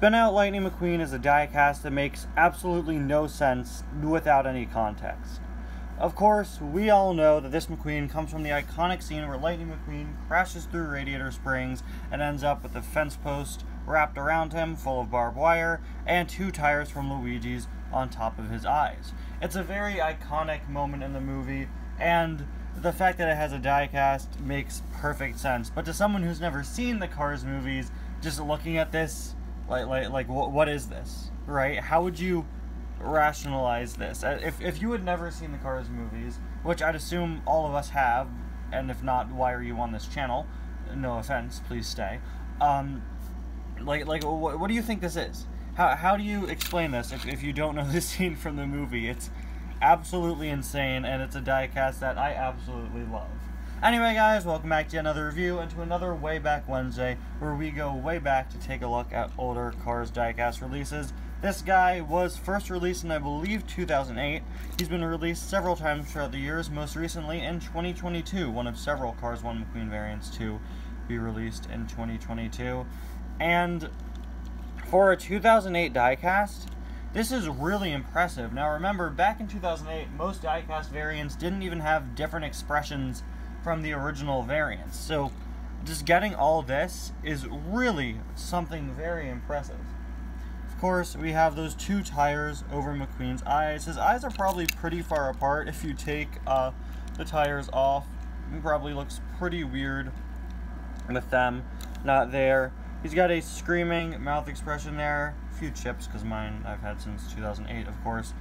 Spinout Lightning McQueen is a diecast that makes absolutely no sense without any context. Of course, we all know that this McQueen comes from the iconic scene where Lightning McQueen crashes through Radiator Springs and ends up with a fence post wrapped around him full of barbed wire and 2 tires from Luigi's on top of his eyes. It's a very iconic moment in the movie, and the fact that it has a diecast makes perfect sense. But to someone who's never seen the Cars movies, just looking at this, what is this, right? How would you rationalize this? If you had never seen the Cars movies, which I'd assume all of us have, and if not, why are you on this channel? No offense, please stay. What do you think this is? How do you explain this if you don't know this scene from the movie? It's absolutely insane, and it's a diecast that I absolutely love. Anyway, guys, welcome back to another review and to another Wayback Wednesday, where we go way back to take a look at older Cars diecast releases. This guy was first released in, I believe, 2008. He's been released several times throughout the years, most recently in 2022, one of several Cars 1 McQueen variants to be released in 2022. And for a 2008 diecast, this is really impressive. Now remember, back in 2008, most diecast variants didn't even have different expressions from the original variants. So just getting all this is really something very impressive. Of course, we have those 2 tires over McQueen's eyes. His eyes are probably pretty far apart. If you take the tires off, it probably looks pretty weird with them not there. He's got a screaming mouth expression there. A few chips, because mine I've had since 2008, of course.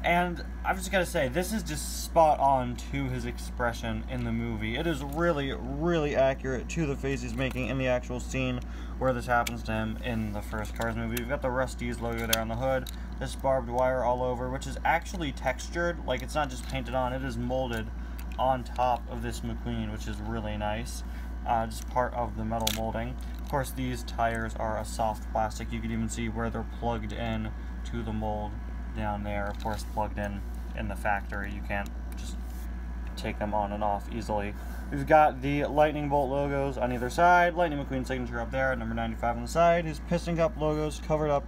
And I've just got to say, this is just spot on to his expression in the movie. It is really, really accurate to the face he's making in the actual scene where this happens to him in the first Cars movie. We've got the Rusty's logo there on the hood, this barbed wire all over, which is actually textured. Like, it's not just painted on, it is molded on top of this McQueen, which is really nice. Just part of the metal molding. Of course, these tires are a soft plastic. You can even see where they're plugged in to the mold down there. Of course, plugged in the factory. You can't just take them on and off easily. We've got the lightning bolt logos on either side. Lightning McQueen signature up there, number 95 on the side. His piston cup logos covered up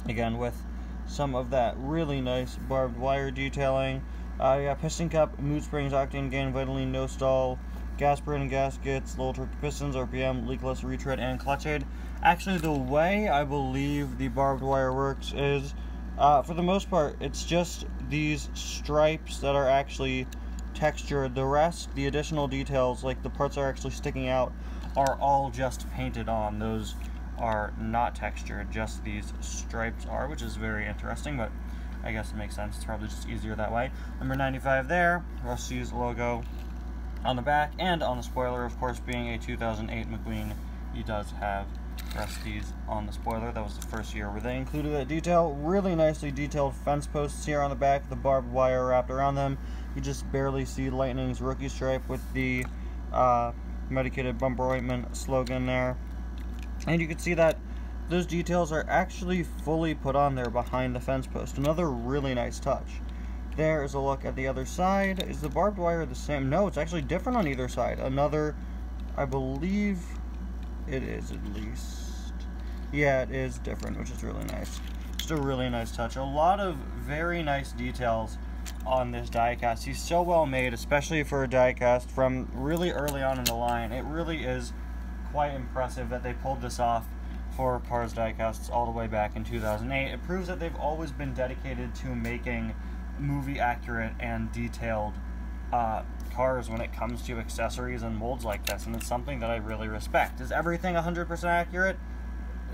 again with some of that really nice barbed wire detailing. We got piston cup, mood springs, octane gain, Vitaline, no stall, gas burn and gaskets, low torque pistons, RPM, leakless retread, and clutch aid. Actually, the way I believe the barbed wire works is, for the most part, it's just these stripes that are actually textured. The rest, the additional details, like the parts that are actually sticking out, are all just painted on. Those are not textured, just these stripes are, which is very interesting, but I guess it makes sense. It's probably just easier that way. Number 95 there, Rusty's logo on the back, and on the spoiler, of course, being a 2008 McQueen, he does have Rusty's on the spoiler. That was the first year where they included that detail. Really nicely detailed fence posts here on the back, the barbed wire wrapped around them. You just barely see Lightning's rookie stripe with the medicated bumper ointment slogan there. And you can see that those details are actually fully put on there behind the fence post. Another really nice touch. There is a look at the other side. Is the barbed wire the same? No, it's actually different on either side. Another, I believe it is at least. Yeah, it is different, which is really nice. Just a really nice touch. A lot of very nice details on this diecast. He's so well made, especially for a diecast from really early on in the line. It really is quite impressive that they pulled this off for Cars diecasts all the way back in 2008. It proves that they've always been dedicated to making movie accurate and detailed cars when it comes to accessories and molds like this, and it's something that I really respect. Is everything 100% accurate?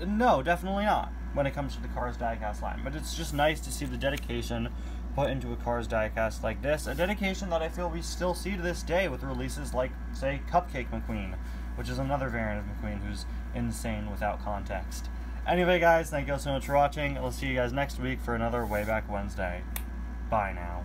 No, definitely not when it comes to the Cars diecast line, but it's just nice to see the dedication put into a Cars diecast like this, a dedication that I feel we still see to this day with releases like, say, Cupcake McQueen, which is another variant of McQueen who's insane without context. Anyway, guys, thank you all so much for watching. I'll see you guys next week for another Wayback Wednesday. Bye now.